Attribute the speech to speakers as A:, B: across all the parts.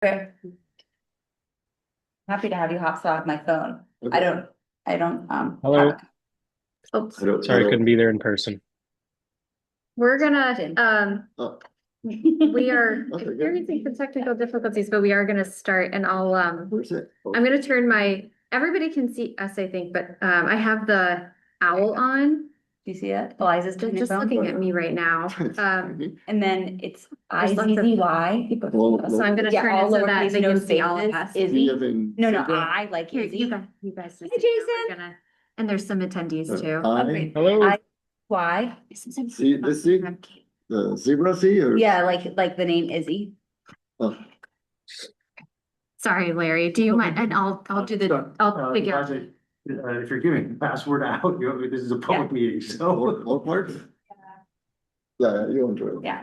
A: Okay. Happy to have you hotspot my phone.
B: Okay.
A: I don't,
C: Hello.
A: have a. Oops.
C: Sorry, I couldn't be there in person.
D: We're gonna,
B: Oh,
D: we are
B: Okay, good.
D: experiencing some technical difficulties, but we are gonna start and I'll,
B: where's it? Oh,
D: I'm gonna turn everybody can see us, I think, but, I have the owl on.
A: Do you see it? Eliza's
D: Just looking at me right now.
A: And then it's
D: There's lots of-
A: IZZY.
B: Well,
D: So I'm gonna
A: Yeah,
D: turn
A: all
D: it so that
A: lowercase,
D: they
A: no
D: can see all of
A: spaces,
D: us.
B: Z
A: Izzy.
B: as in
A: No,
B: zebra?
A: I like
D: Here,
A: Izzy.
D: you guys.
A: Hi,
D: We're
A: Jason.
D: gonna, and there's some attendees too.
B: I,
C: Hello.
A: Why?
B: see, this Z, the zebra Z or?
A: Yeah, like the name Izzy.
B: Oh,
D: Sorry, Larry, do you mind? And I'll I'll figure out.
E: If you're giving the password out, this is a public meeting, so.
B: what part? Yeah, you enjoy it.
A: Yeah.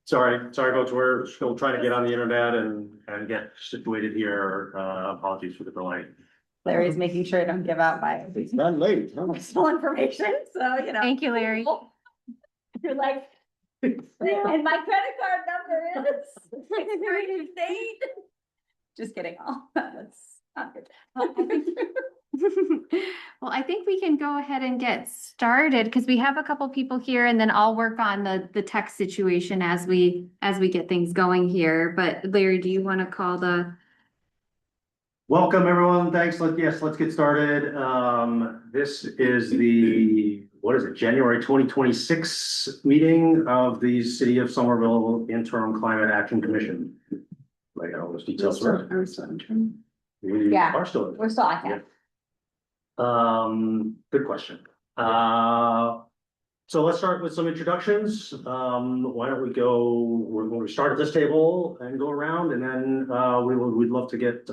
E: Sorry, folks, we're still trying to get on the internet and get situated here. Apologies for the delay.
A: Larry's making sure I don't give out my
B: It's not late, huh?
A: personal information, so
D: Thank you, Larry.
A: You're like, and my credit card number is. expiration date. Just kidding. Oh, that's not good.
D: Well, I think we can go ahead and get started because we have a couple people here and then I'll work on the tech situation as we get things going here. But Larry, do you want to call the?
E: Welcome, everyone. Thanks. Let's get started. This is January 2026 meeting of the City of Somerville Interim Climate Action Commission. I got all those details right.
A: Are we still in?
E: We
A: Yeah.
E: are still in.
A: We're still on, yeah.
E: Good question. So let's start with some introductions. Why don't we start at this table and go around, and then we'd love to get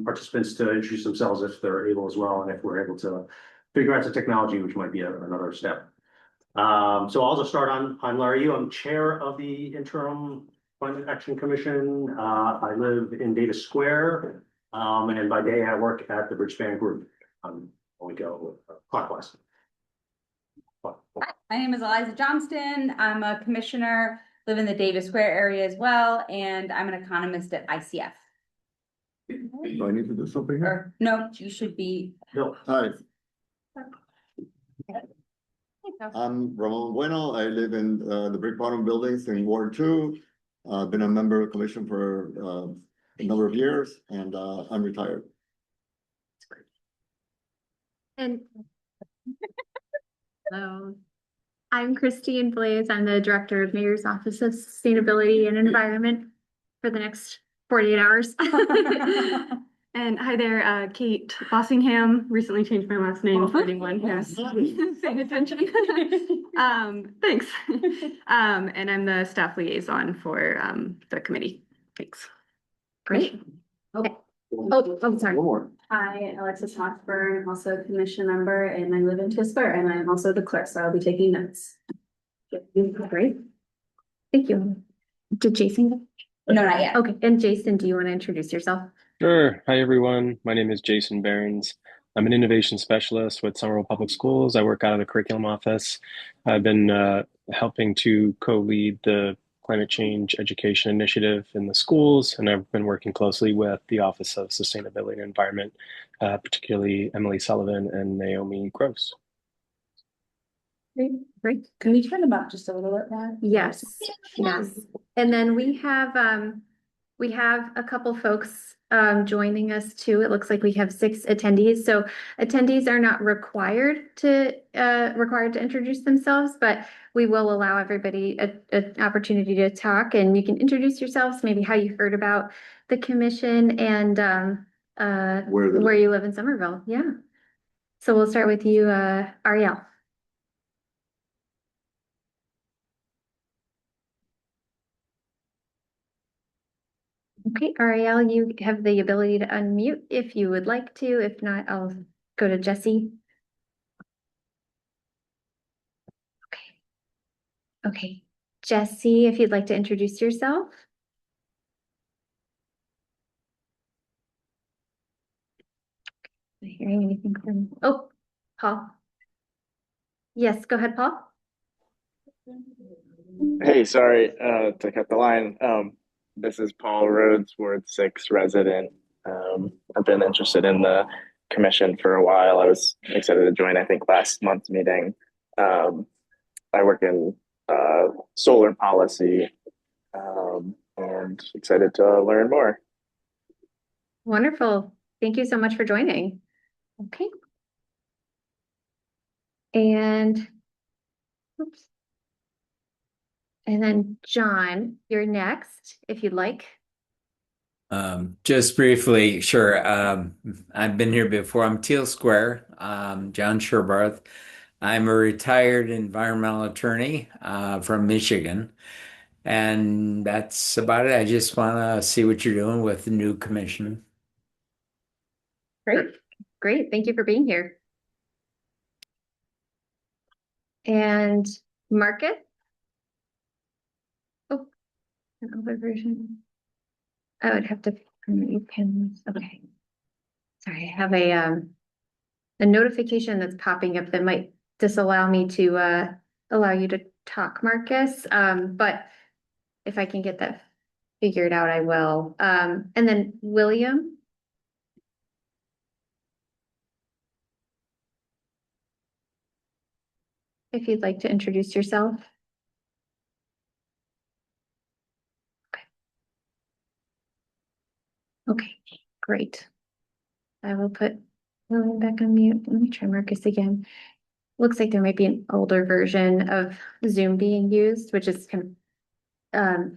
E: participants to introduce themselves if they're able as well, and if we're able to figure out the technology, which might be another step. So I'll just start I'm Larry Yu. I'm chair of the Interim Climate Action Commission. I live in Davis Square, and by day I work at the Bridgespan Group. We go clockwise.
A: My name is Eliza Johnston. I'm a commissioner, live in the Davis Square area as well, and I'm an economist at ICF.
B: Do I need to do something here?
A: Or, no, you should be.
E: No.
B: Hi, I'm Ramon Bueno. I live in the Brick Bottom Buildings in Ward 2. I've been a member of the commission for a number of years, and I'm retired.
D: And hello, I'm Christine Blaze. I'm the director of Mayor's Office of Sustainability and Environment for the next 48 hours.
F: And hi there, Kate Bossingham, recently changed my last name for anyone who's paying attention. Thanks. And I'm the staff liaison for the committee. Thanks.
D: Great. I'm sorry.
B: One more.
F: Hi, Alexis Hochberg, also a commission member, and I live in Tisper, and I'm also the clerk, so I'll be taking notes.
D: Great. Thank you. Did Jason go?
A: No, not yet.
D: Okay, and Jason, do you want to introduce yourself?
C: Sure. Hi, everyone. My name is Jason Behrens. I'm an innovation specialist with Somerville Public Schools. I work out of the curriculum office. I've been helping to co-lead the climate change education initiative in the schools, and I've been working closely with the Office of Sustainability and Environment, particularly Emily Sullivan and Naomi Gross.
D: Great.
A: Can we turn them up just a little bit, Matt?
D: Yes. And then we have a couple folks joining us too. It looks like we have 6 attendees. So attendees are not required to introduce themselves, but we will allow everybody an opportunity to talk, and you can introduce yourselves, maybe how you heard about the commission and where you live in Somerville. Yeah. So we'll start with you, Ariel. Okay, Ariel, you have the ability to unmute if you would like to. If not, I'll go to Jesse. Okay, Jesse, if you'd like to introduce yourself. Not hearing anything from, oh, Paul. Yes, go ahead, Paul.
G: Hey, sorry to cut the line. This is Paul Rhodes, Ward 6 resident. I've been interested in the commission for a while. I was excited to join, I think, last month's meeting. I work in solar policy and excited to learn more.
D: Wonderful. Thank you so much for joining. Okay. And oops. And then John, you're next, if you'd like.
H: Just briefly, sure. I've been here before. I'm Teal Square, John Sherbarth. I'm a retired environmental attorney from Michigan. And that's about it. I just want to see what you're doing with the new commission.
D: Great. Great. Thank you for being here. And Marcus? Oh, an older version. I would have to, you can, okay. Sorry, I have a notification that's popping up that might disallow me to allow you to talk, Marcus. But if I can get that figured out, I will. And then William. If you'd like to introduce yourself. Okay, great. I will put William back on mute. Let me try Marcus again. Looks like there might be an older version of Zoom being used, which is kind of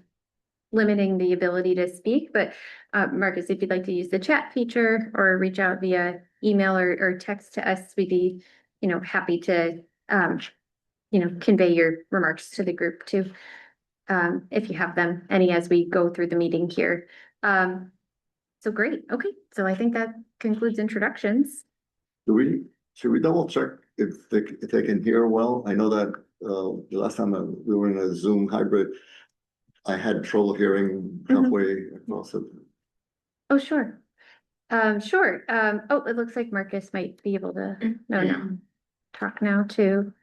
D: limiting the ability to speak. But Marcus, if you'd like to use the chat feature or reach out via email or text to us, we'd be, happy to, convey your remarks to the group too, if you have them, any as we go through the meeting here. So great. Okay, so I think that concludes introductions.
B: Should we double check if they can hear well? I know that the last time we were in a Zoom hybrid, I had trouble hearing halfway across it.
D: Oh, sure. Sure. Oh, it looks like Marcus might be able to, no, talk now too.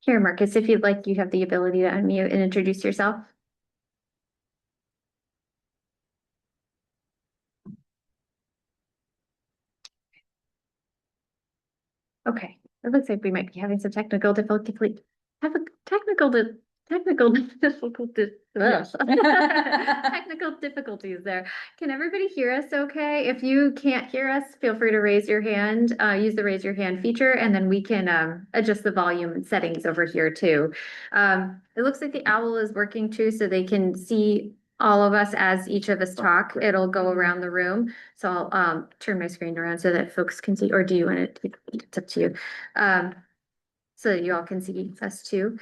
D: Here, Marcus, if you'd like, you have the ability to unmute and introduce yourself. Okay, it looks like we might be having some technical difficulties. Technical difficulties there. Can everybody hear us okay? If you can't hear us, feel free to raise your hand, use the raise your hand feature, and then we can adjust the volume and settings over here too. It looks like the owl is working too, so they can see all of us as each of us talk. It'll go around the room. So I'll turn my screen around so that folks can see, or do you want it to, it's up to you. So that you all can see us too.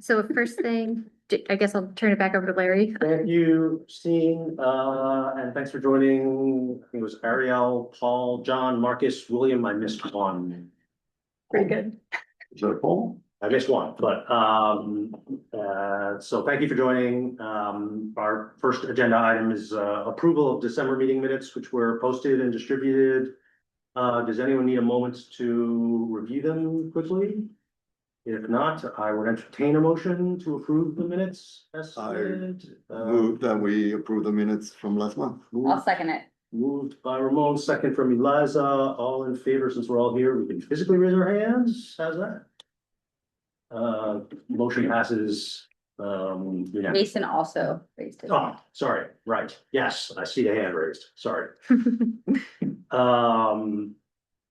D: So first thing, I guess I'll turn it back over to Larry.
E: Thank you, Christine, and thanks for joining. I think it was Ariel, Paul, John, Marcus, William. I missed one.
A: Pretty good.
B: Is that Paul?
E: I missed one, but so thank you for joining. Our first agenda item is approval of December meeting minutes, which were posted and distributed. Does anyone need a moment to review them quickly? If not, I would entertain a motion to approve the minutes as submitted.
B: Move that we approve the minutes from last month.
A: I'll second it.
E: Moved by Ramon, second from Eliza. All in favor, since we're all here, we can physically raise our hands. How's that? Motion passes. Unanimous.
A: Jason also raised it.
E: Oh, sorry, right. Yes, I see the hand raised. Sorry.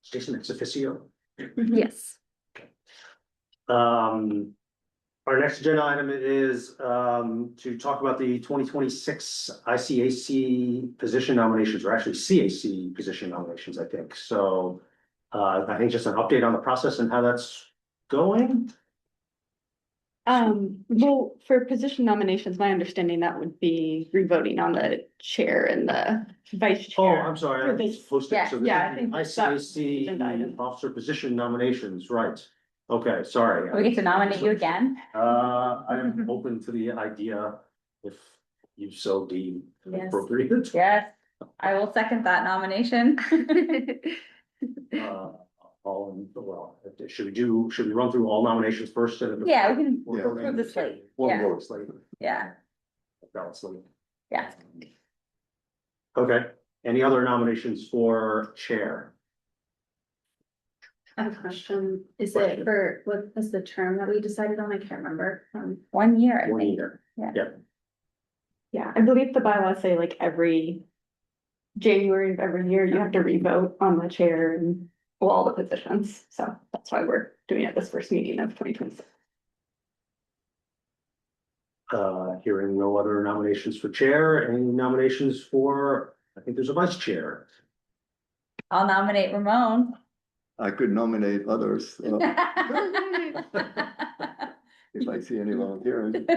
E: Jason ex officio.
D: Yes.
E: Our next agenda item is to talk about the 2026 ICAC position nominations, or actually CAC position nominations, I think. So I think just an update on the process and how that's going.
F: Well, for position nominations, my understanding that would be revoting on the chair and the vice
E: Oh,
F: chair.
E: I'm sorry, I
F: For this-
E: was supposed to.
A: Yeah,
E: So this
F: yeah, I
E: is
F: think
E: the
F: that's agenda
E: ICAC
F: item.
E: officer position nominations, right? Okay, sorry.
A: We get to nominate you again?
E: I am open to the idea if you so deem
A: Yes.
E: appropriate.
A: Yes, I will second that nomination.
E: Should we run through all nominations first?
A: Yeah, we can
B: Yeah.
A: approve the slate.
B: One
A: Yeah.
B: vote, like.
A: Yeah.
E: Validly.
A: Yeah.
E: Okay, any other nominations for chair?
F: I have a question. Is it for, what is the term that we decided on? I can't remember.
A: 1 year, I
E: 1
A: think.
E: year.
A: Yeah.
E: Yeah.
F: Yeah, I believe the bylaws say like every January of every year, you have to revote on the chair and well, all the positions. So that's why we're doing it this first meeting of 2026.
E: Hearing no other nominations for chair, any nominations for, I think there's a vice chair.
A: I'll nominate Ramon.
B: I could nominate others, if I see any volunteering.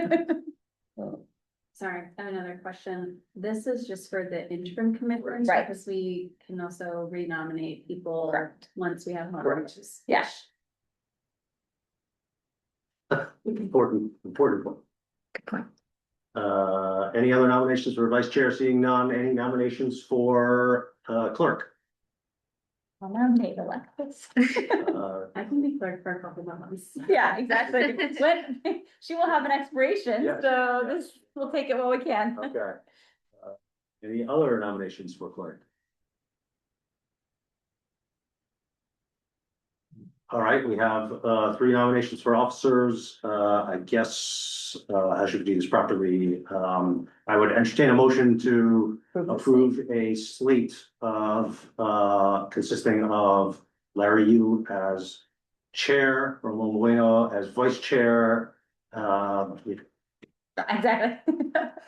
F: Sorry, I have another question. This is just for the interim commitment,
A: Right.
F: because we can also renominate people
A: Correct.
F: once we have more.
E: Correct.
A: Yeah.
E: Important one.
D: Good point.
E: Any other nominations for vice chair? Seeing none, any nominations for clerk?
A: I'll nominate Alexis.
F: I can be clerk for a couple of months.
A: Yeah, exactly. When, she will have an expiration,
E: Yes,
A: so
E: yes.
A: this, we'll take it while we can.
E: Okay. Any other nominations for clerk? All right, we have 3 nominations for officers. I guess I should do this properly. I would entertain a motion to approve a slate of consisting of Larry Yu as chair, Ramon Bueno as vice chair,
A: Exactly.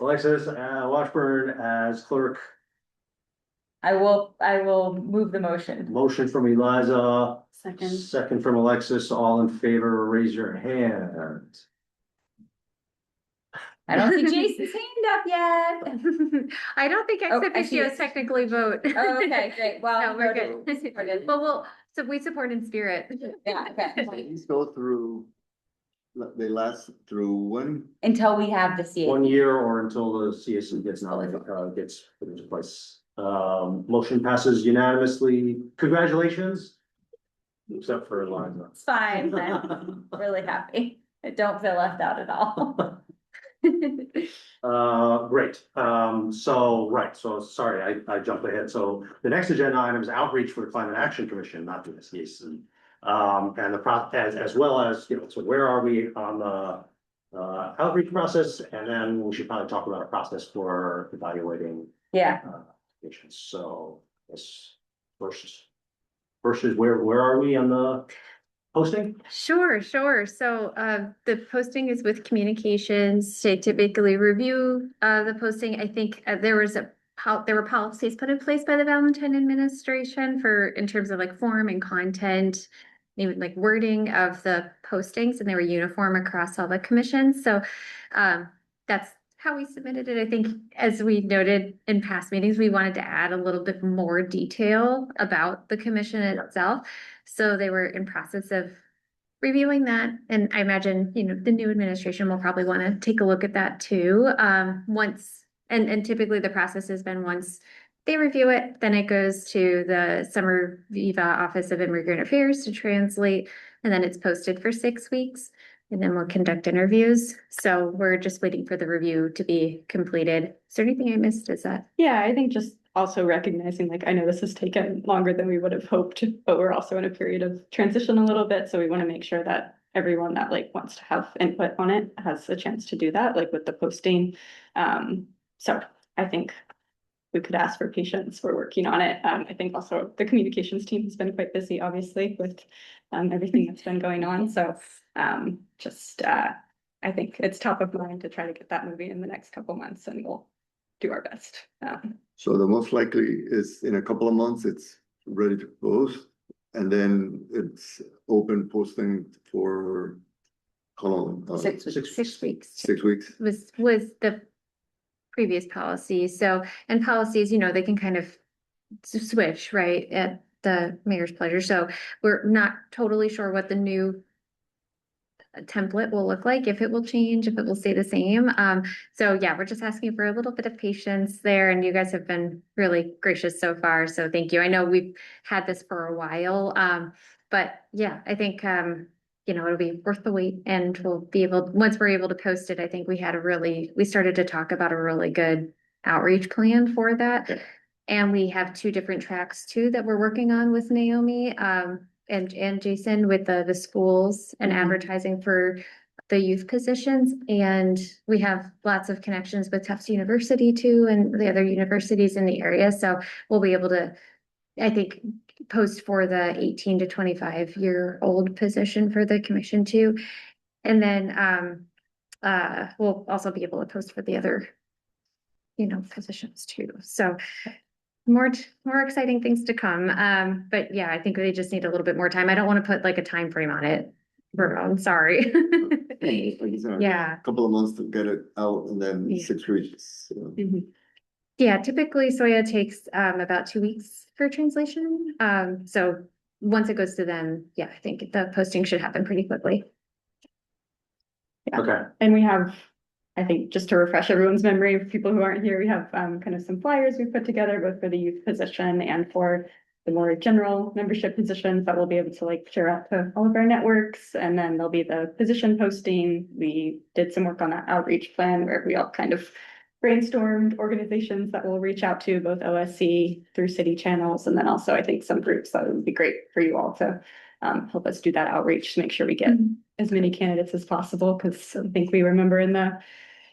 E: Alexis Washburn as clerk.
A: I will move the motion.
E: Motion from Eliza,
F: Second.
E: second from Alexis. All in favor, raise your hand.
A: I don't see Jason's hand up yet.
D: I don't think
A: Oh, I
D: exhibition
A: see it.
D: is technically vote.
A: Oh, okay, great. Well,
D: No, we're
A: noted.
D: good.
A: We're good.
D: But so we support in spirit.
A: Yeah, okay.
B: These go through, they last through when?
A: Until we have the CAC.
E: 1 year or until the CAC gets nominated, gets put into place. Motion passes unanimously. Congratulations. Except for Eliza.
A: It's fine. I'm really happy. I don't feel left out at all.
E: Great. So sorry, I jumped ahead. So the next agenda item is outreach for the Climate Action Commission, not the CAC. And the process, as well as, you know, so where are we on the outreach process? And then we should probably talk about a process for evaluating
A: Yeah.
E: patients. So this first is where are we on the posting?
D: Sure. So the posting is with communications. They typically review the posting. I think there were policies put in place by the Valentine administration for in terms of like form and content, even like wording of the postings, and they were uniform across all the commissions. So that's how we submitted it. I think as we noted in past meetings, we wanted to add a little bit more detail about the commission itself. So they were in process of reviewing that. And I imagine, you know, the new administration will probably want to take a look at that too. Once, and typically the process has been once they review it, then it goes to the Summer Viva Office of Immigrant Affairs to translate, and then it's posted for 6 weeks. And then we'll conduct interviews. So we're just waiting for the review to be completed. Is there anything I missed? Is that?
F: Yeah, I think just also recognizing, like, I know this has taken longer than we would have hoped, but we're also in a period of transition a little bit. So we want to make sure that everyone that like wants to have input on it has a chance to do that, like with the posting. So I think we could ask for patience. We're working on it. I think also the communications team has been quite busy, obviously, with everything that's been going on. So I think it's top of mind to try to get that moving in the next couple months, and we'll do our best.
B: So the most likely is in a couple of months, it's ready to post. And then it's open posting for how long?
A: 6 weeks.
D: 6 weeks.
B: 6 weeks.
D: Was the previous policy. So, and policies, you know, they can kind of switch, right, at the mayor's pleasure. So we're not totally sure what the new template will look like, if it will change, if it will stay the same. So yeah, we're just asking for a little bit of patience there, and you guys have been really gracious so far. So thank you. I know we've had this for a while, but yeah, I think it'll be worth the wait, and we'll be able, once we're able to post it, I think we started to talk about a really good outreach plan for that.
B: Okay.
D: And we have two different tracks too that we're working on with Naomi, and Jason with the schools and
A: Mhm.
D: advertising for the youth positions. And we have lots of connections with Tufts University too, and the other universities in the area. So we'll be able to, I think, post for the 18 to 25-year-old position for the commission too. And then we'll also be able to post for the other, positions too. So more exciting things to come. But yeah, I think they just need a little bit more time. I don't want to put like a time frame on it. I'm sorry.
B: Like you said,
D: Yeah.
B: a couple of months to get it out and then
D: Yeah.
B: 6 weeks. So.
D: Yeah, typically Soya takes about 2 weeks for translation. So once it goes to them, yeah, I think the posting should happen pretty quickly.
E: Okay,
F: And we have, I think, just to refresh everyone's memory, for people who aren't here, we have kind of some flyers we've put together, both for the youth position and for the more general membership positions that we'll be able to like share out to all of our networks. And then there'll be the position posting. We did some work on that outreach plan where we all kind of brainstormed organizations that we'll reach out to, both OSC through city channels, and then also I think some groups that would be great for you all to help us do that outreach to make sure we get as many candidates as possible. Because I think we remember in the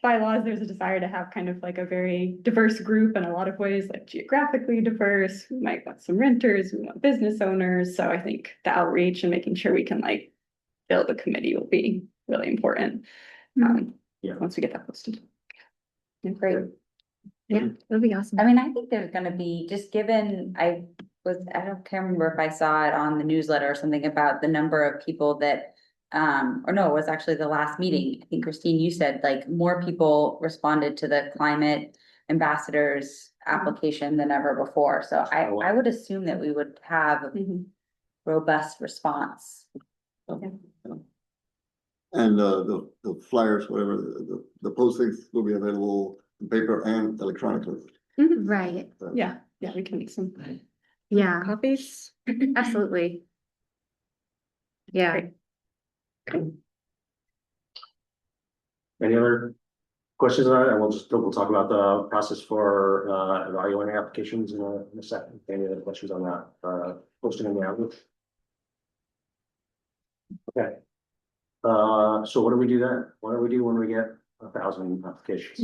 F: bylaws, there's a desire to have kind of like a very diverse group in a lot of ways, like geographically diverse. We might want some renters, we want business owners. So I think the outreach and making sure we can like build a committee will be really important.
E: Yeah.
F: Once we get that posted.
A: Great.
D: Yeah, it'll be awesome.
A: I mean, I think there's gonna be, just given, I can't remember if I saw it on the newsletter or something about the number of people that, or no, it was actually the last meeting. I think Christine, you said like more people responded to the climate ambassadors application than ever before. So I would assume that we would have a robust response.
B: And the flyers, whatever, the postings will be available in paper and electronically.
D: Right.
B: So,
F: Yeah, we can make some
D: Yeah,
F: copies.
D: absolutely. Yeah.
E: any other questions on it? And we'll talk about the process for evaluating applications in a second. Any other questions on that? Posting in the outlook? Okay. So what do we do then? What do we do when we get 1,000 applications?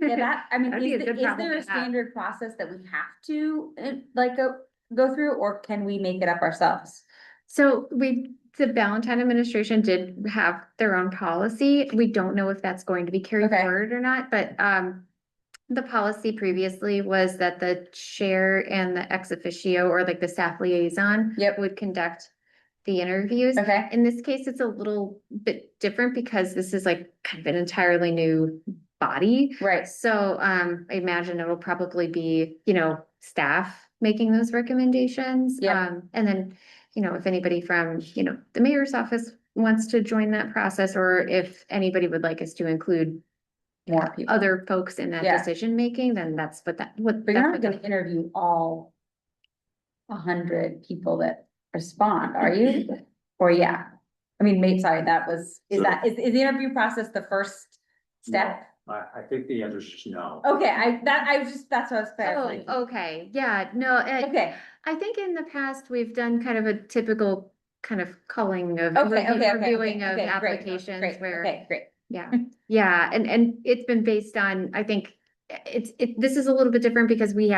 A: Yeah, that, I mean,
D: That'd be a good
A: is
D: problem
A: there a
D: to have.
A: standard process that we have to like go through, or can we make it up ourselves?
D: So the Ballantine administration did have their own policy. We don't know if that's going to be carried
A: Okay.
D: forward or not, but the policy previously was that the chair and the ex officio, or like the staff liaison,
A: Yep.
D: would conduct the interviews.
A: Okay.
D: In this case, it's a little bit different because this is like kind of an entirely new body.
A: Right.
D: So I imagine it'll probably be, staff making those recommendations.
A: Yep.
D: And then, if anybody from, the mayor's office wants to join that process, or if anybody would like us to include
A: More people.
D: other folks in that
A: Yeah.
D: decision making, then that's what
A: But
D: that's
A: you're not
D: what
A: gonna interview all 100 people that respond, are you? Or yeah, I mean, sorry, is
B: So-
A: is the interview process the first step?
E: I think the answer is just no.
A: Okay, that's what I was clarifying.
D: Oh, okay, yeah, no,
A: Okay,
D: I think in the past, we've done kind of a typical kind of culling of reviewing of
A: great,
D: applications
A: great,
D: where,
A: okay, great.
D: yeah, yeah, and it's been based on, I think this is a little bit different because we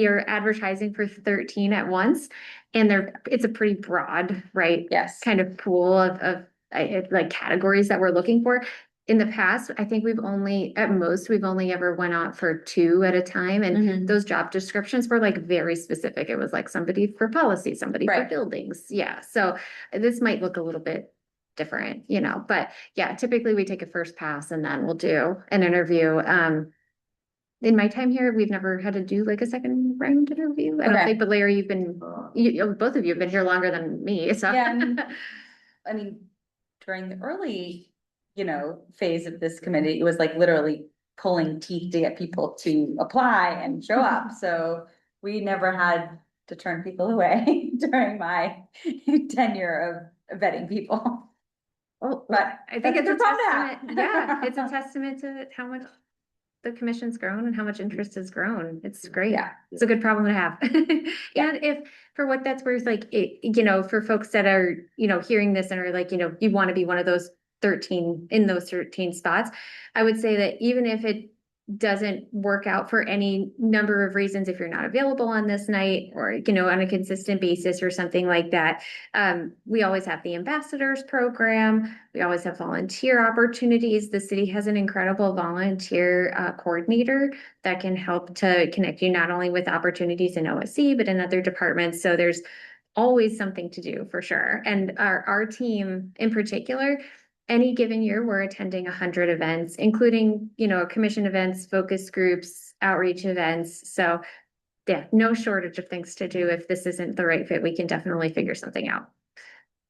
D: are advertising for 13 at once, and it's a pretty broad, right?
A: Yes.
D: Kind of pool of like categories that we're looking for. In the past, I think we've only ever went out for 2 at a time, and
A: Mhm.
D: those job descriptions were like very specific. It was like somebody for policy, somebody for
A: Right.
D: buildings. Yeah, so this might look a little bit different, but yeah, typically we take a first pass and then we'll do an interview. In my time here, we've never had to do like a second round interview. I don't
A: Okay.
D: think, but Larry, both of you have been here longer than me, so.
A: Yeah, I mean, during the early, phase of this committee, it was like literally pulling teeth to get people to apply and show up. So we never had to turn people away during my tenure vetting people.
D: Oh,
A: But
D: I think
A: that's
D: it's a
A: a good problem to have.
D: testament, yeah, it's a testament to how much the commission's grown and how much interest has grown. It's great.
A: Yeah.
D: It's a good problem to have.
A: Yeah.
D: And if, for what that's worth, like, for folks that are, hearing this and are like, you want to be one of those 13, in those 13 spots, I would say that even if it doesn't work out for any number of reasons, if you're not available on this night or, on a consistent basis or something like that, we always have the ambassadors program. We always have volunteer opportunities. The city has an incredible volunteer coordinator that can help to connect you not only with opportunities in OSC, but in other departments. So there's always something to do for sure. And our team in particular, any given year, we're attending 100 events, including, commission events, focus groups, outreach events. So yeah, no shortage of things to do. If this isn't the right fit, we can definitely figure something out.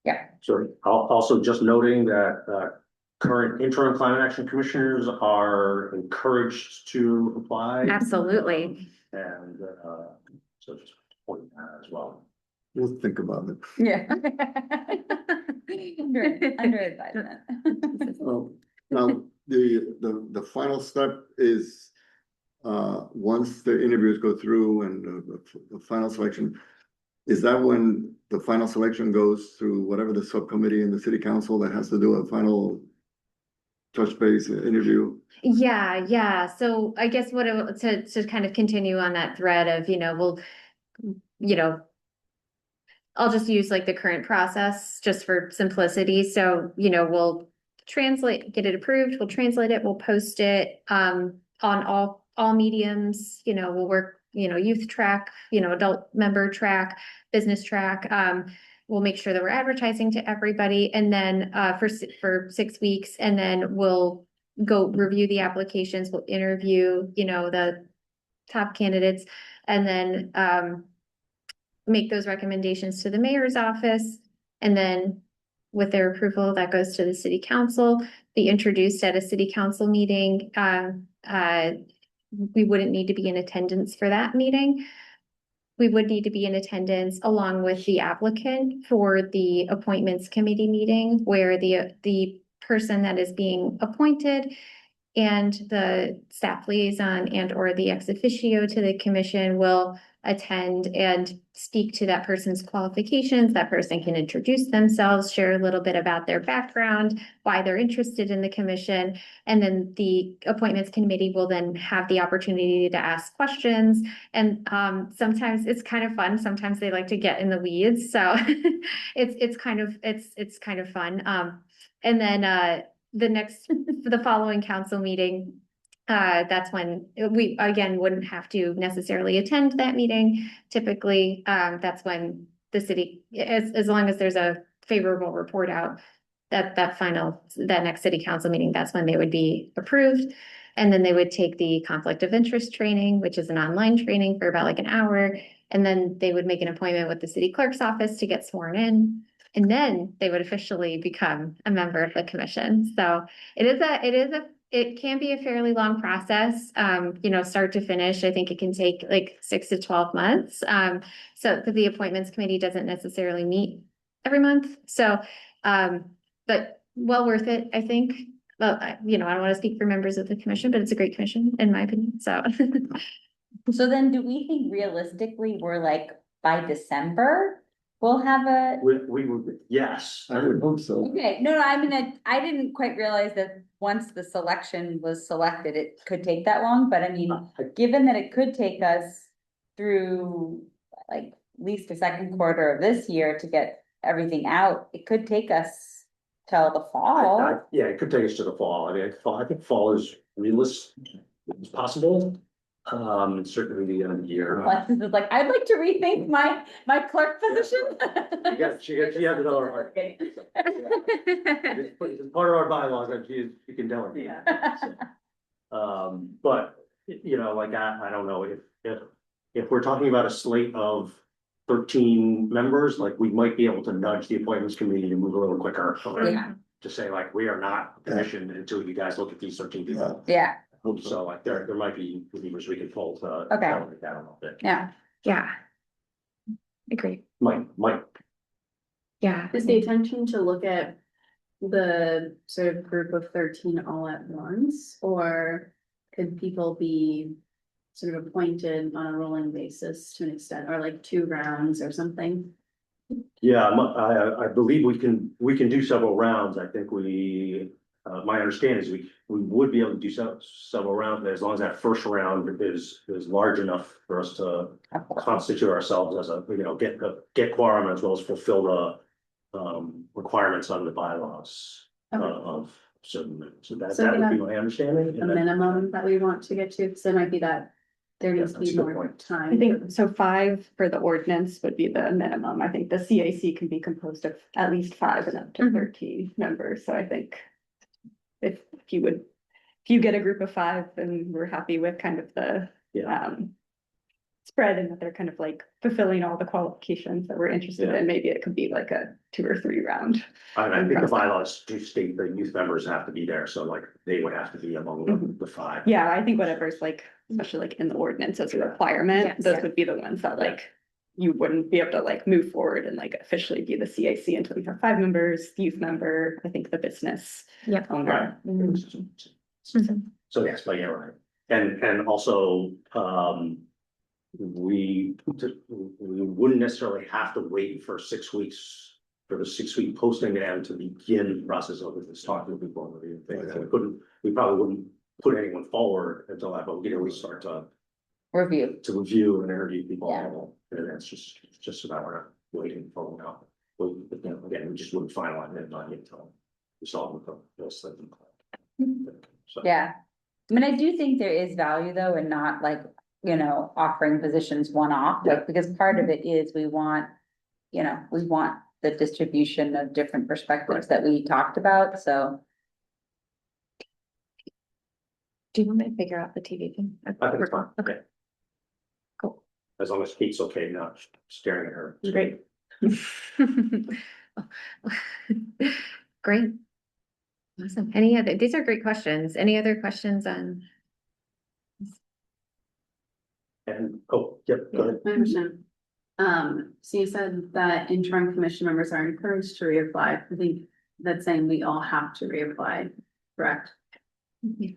A: Yeah.
E: So also just noting that current interim climate action commissioners are encouraged to apply.
D: Absolutely.
E: And so just point that as well.
B: We'll think about it.
A: Yeah. Under advisement.
B: Now, the final step is, once the interviews go through and the final selection, is that when the final selection goes through whatever the subcommittee in the city council that has to do a final touch base interview?
D: Yeah. So I guess to kind of continue on that thread of, I'll just use like the current process just for simplicity. So, we'll get it approved, we'll translate it, we'll post it on all mediums, we'll work, youth track, adult member track, business track. We'll make sure that we're advertising to everybody, and then for 6 weeks, and then we'll go review the applications, we'll interview, the top candidates, and then make those recommendations to the mayor's office, and then with their approval, that goes to the city council, be introduced at a city council meeting. We wouldn't need to be in attendance for that meeting. We would need to be in attendance along with the applicant for the appointments committee meeting, where the person that is being appointed and the staff liaison and or the ex officio to the commission will attend and speak to that person's qualifications. That person can introduce themselves, share a little bit about their background, why they're interested in the commission. And then the appointments committee will then have the opportunity to ask questions. And sometimes it's kind of fun. Sometimes they like to get in the weeds. So it's kind of fun. And then the following council meeting, that's when we again wouldn't have to necessarily attend that meeting. Typically, that's when the city, as long as there's a favorable report out, that next city council meeting, that's when they would be approved. And then they would take the conflict of interest training, which is an online training for about like an hour. And then they would make an appointment with the city clerk's office to get sworn in. And then they would officially become a member of the commission. So it can be a fairly long process, start to finish. I think it can take like 6 to 12 months. So the appointments committee doesn't necessarily meet every month. So, but well worth it, I think. Well, I don't want to speak for members of the commission, but it's a great commission in my opinion. So,
A: So then do we think realistically we're like by December? We'll have a.
E: We would, yes.
B: I would hope so.
A: Okay, no, I mean, I didn't quite realize that once the selection was selected, it could take that long, but I mean, given that it could take us through like at least the second quarter of this year to get everything out, it could take us till the fall.
E: Yeah, it could take us to the fall. I mean, I think fall is realistic, it's possible. Certainly the end of the year.
A: Alexis is like, I'd like to rethink my clerk position.
E: She has another. It's part of our bylaws that she can delegate.
A: Yeah.
E: But like I don't know if we're talking about a slate of 13 members, like we might be able to nudge the appointments committee to move a little quicker.
A: Yeah.
E: To say like, we are not commissioned until you guys look at these 13 people.
A: Yeah,
B: Hope so.
E: So like there might be levers we can pull to.
A: Okay.
E: delegate that a little bit.
A: yeah.
D: yeah. Agree.
E: Might.
D: Yeah.
I: Is the intention to look at the sort of group of 13 all at once, or could people be sort of appointed on a rolling basis to an extent, or like 2 rounds or something?
E: Yeah, I believe we can do several rounds. I think my understanding is we would be able to do several rounds, as long as that first round is large enough for us to constitute ourselves as a, get quorum as well as fulfill the requirements under the bylaws of certain, so that would be my understanding.
I: The minimum that we want to get to, because there might be that there needs to be
E: that's a good
I: more
E: point.
I: time.
F: I think, so 5 for the ordinance would be the minimum. I think the CAC can be composed of at least 5 and up to
D: Mhm.
F: 13 members, so I think if you get a group of 5 and we're happy with kind of the spread and that they're kind of like fulfilling all the qualifications that we're interested in, maybe it could be like a 2 or 3 round.
E: I think the bylaws do state that youth members have to be there, so like they would have to be among the 5.
F: Yeah, I think whatever's like, especially like in the ordinance as a requirement,
D: Yes.
F: those would be the ones that like you wouldn't be able to like move forward and like officially be the CAC until you have 5 members, youth member, I think the business
D: Yep.
F: owner.
D: Mhm.
E: So yes, but yeah, right. And also, we wouldn't necessarily have to wait for 6 weeks for the 6-week posting and to begin the process of this talking to people and reviewing things. We probably wouldn't put anyone forward until that, but we could always start to
A: Review.
E: review and interview people.
A: Yeah.
E: And it's just about we're not waiting for them now. Again, we just wouldn't finalize it until we saw them. So.
A: Yeah, I mean, I do think there is value though in not like, offering positions one-off, like, because part of it is we want the distribution of different perspectives that we talked about, so.
D: Do you want me to figure out the TV thing?
E: I think it's fine.
D: Okay. Cool.
E: As long as Kate's okay, not staring at her.
F: Great.
D: Great. Awesome. These are great questions. Any other questions on?
E: And, go ahead.
I: I understand. So you said that interim commission members are encouraged to reapply. I think that's saying we all have to reapply, correct?
A: If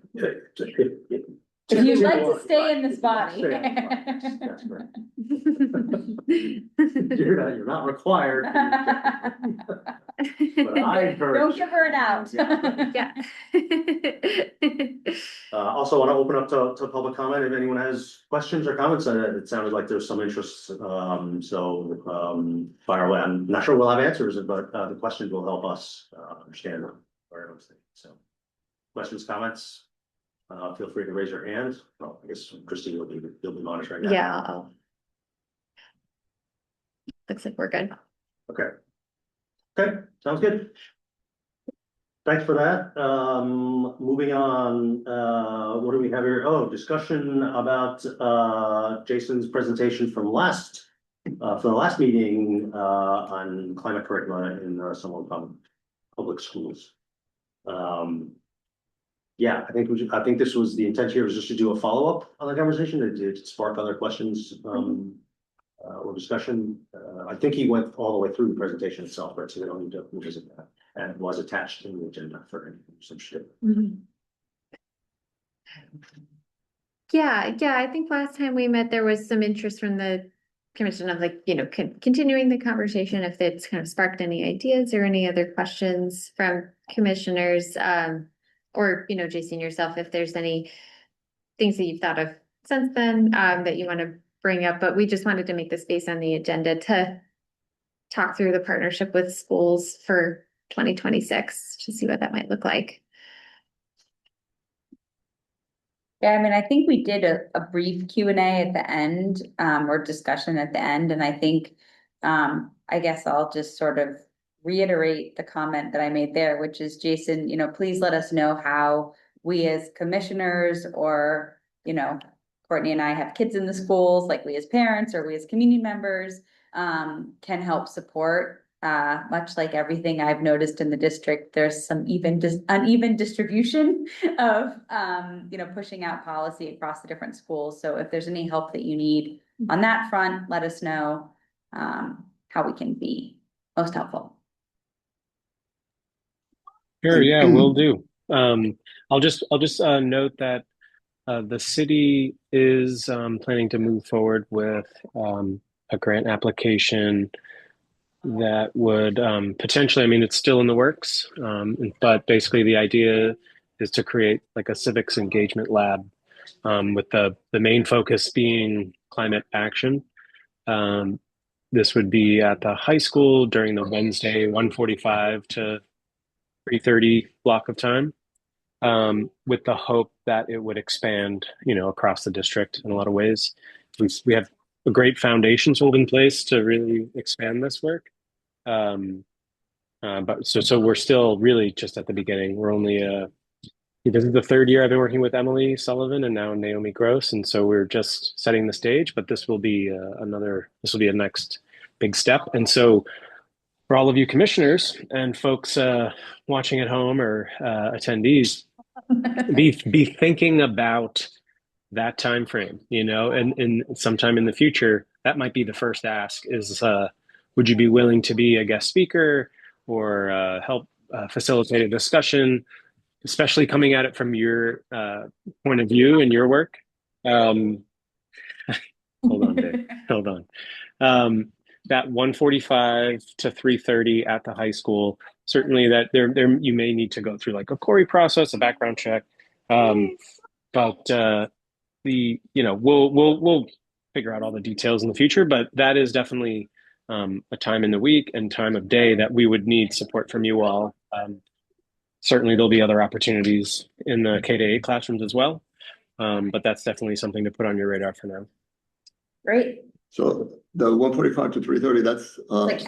A: you'd like to stay in this body.
E: That's right. You're not required. But I encourage.
A: Don't give her an out.
D: Yeah.
E: Also want to open up to public comment if anyone has questions or comments. It sounded like there's some interest, so fire away. I'm not sure we'll have answers, but the questions will help us understand where everyone's thinking. So questions, comments, feel free to raise your hand. Well, I guess Christine will be monitoring that.
D: Yeah. Looks like we're good.
E: Okay, sounds good. Thanks for that. Moving on, what do we have here? Oh, discussion about Jason's presentation from the last meeting on climate curricula in Somerville public schools. Yeah, I think this was the intent here was just to do a follow-up on the conversation to spark other questions or discussion. I think he went all the way through the presentation itself, right? So they don't need to revisit that. And it was attached in the agenda for anyone who's interested.
D: Yeah, I think last time we met, there was some interest from the commission of like, continuing the conversation if it's kind of sparked any ideas or any other questions from commissioners, or, Jason yourself, if there's any things that you've thought of since then, that you want to bring up, but we just wanted to make the space on the agenda to talk through the partnership with schools for 2026 to see what that might look like.
A: Yeah, I mean, I think we did a brief Q&A at the end, or discussion at the end, and I think, I guess I'll just sort of reiterate the comment that I made there, which is, Jason, please let us know how we as commissioners or, Courtney and I have kids in the schools, like we as parents or we as community members, can help support. Much like everything I've noticed in the district, there's some uneven distribution of, pushing out policy across the different schools. So if there's any help that you need on that front, let us know how we can be most helpful.
C: Sure, yeah, will do. I'll just note that the city is planning to move forward with a grant application that would potentially, I mean, it's still in the works, but basically the idea is to create like a civics engagement lab with the main focus being climate action. Um, this would be at the high school during the Wednesday 1:45 to 3:30 block of time, with the hope that it would expand, across the district in a lot of ways. We have a great foundation sort of in place to really expand this work. Um, but we're still really just at the beginning. We're only this is the third year I've been working with Emily Sullivan and now Naomi Gross, and so we're just setting the stage. But this will be this will be a next big step. And so for all of you commissioners and folks watching at home or attendees, be thinking about that time frame, and sometime in the future, that might be the first ask is, would you be willing to be a guest speaker or help facilitate a discussion, especially coming at it from your point of view and your work? Um, hold on, Dave. Hold on. That 1:45 to 3:30 at the high school, certainly that there you may need to go through like a query process, a background check. But we'll figure out all the details in the future, but that is definitely a time in the week and time of day that we would need support from you all. Certainly there'll be other opportunities in the K-8 classrooms as well. But that's definitely something to put on your radar for now.
A: Great.
B: So the 1:45 to 3:30, that's
A: Like,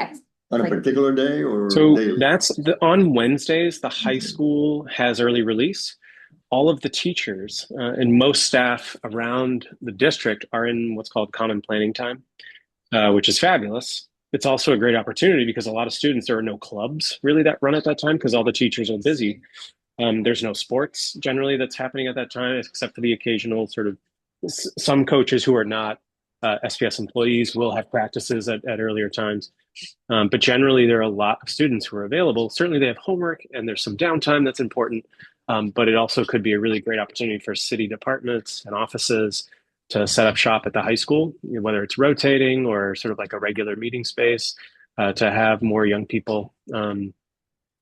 B: on a
A: like-
B: particular day or
C: So
B: daily?
C: that's on Wednesdays, the high school has early release. All of the teachers and most staff around the district are in what's called common planning time, which is fabulous. It's also a great opportunity because a lot of students, there are no clubs really that run at that time because all the teachers are busy. There's no sports generally that's happening at that time, except for the occasional sort of some coaches who are not SPS employees will have practices at earlier times. But generally, there are a lot of students who are available. Certainly, they have homework and there's some downtime that's important. But it also could be a really great opportunity for city departments and offices to set up shop at the high school, whether it's rotating or sort of like a regular meeting space, to have more young people